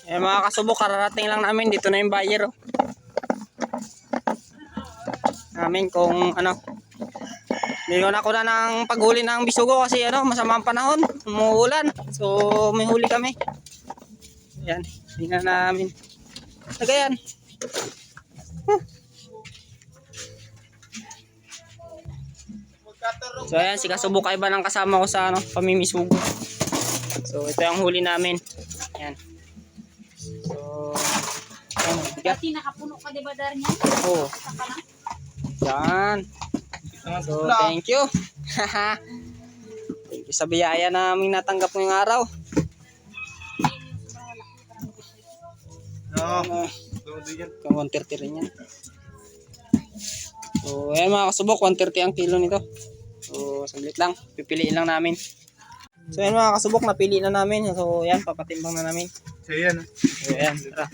Eh mga kasubok, kararating lang namin. Dito na yung buyer. Oh. Namin kung ano. Ngayon ako na ng paghuli ng bisugo kasi ano, masama ang panahon. Umuulan. So may huli kami. Ayan. Tingnan namin. Tagayan. So ayan, si kasubok ay ba ng kasama ko sa ano, pamimisugo. So ito yung huli namin. Ayan. So ayan, bigat. Pati nakapuno ka diba dar niya? Oo. Yan. So thank you. Thank you sa biyaya namin natanggap ngayong araw. No. 130 rin yan. So ayan mga kasubok, 130 ang kilo nito. So saglit lang, pipiliin lang namin. So ayan mga kasubok, napili na namin. So ayan, papatimbang na namin. So yan. So ayan, tara.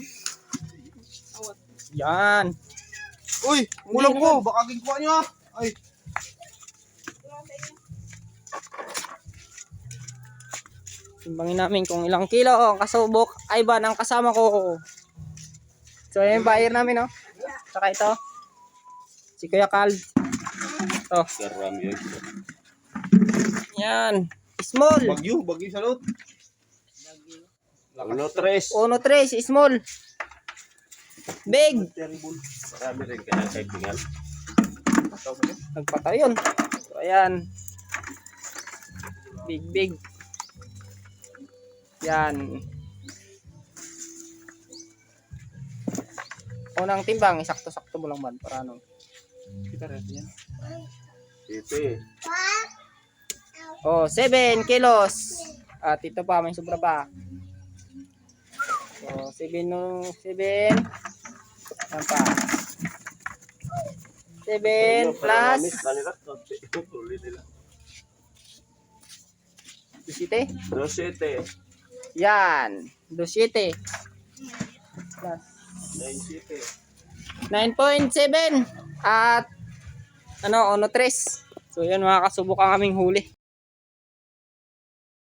Yan. Uy, kulang ko. Baka gigwa nyo ah. Ay. Timbangin namin kung ilang kilo ang kasubok ay ba ng kasama ko. So ayan yung buyer namin, no? Saka ito. Si Kuya Carl. Ito. Yan. Small. Bagyo sa lot. 1-3. 1-3, small. Big. Marami rin kaya kaibigan. Nagpataw yun. So ayan. Big. Yan. Unang timbang, sakto-sakto mo lang man para ano. Kita rin yan. Ito Oh, 7 kilos. At ito pa, may sobra pa. So, 7 no, 7. Yan pa. 7 plus 17. 2-7. Yan, 27. Plus 9.7 at ano, 1-3. So yan mga kasubok ang aming huli.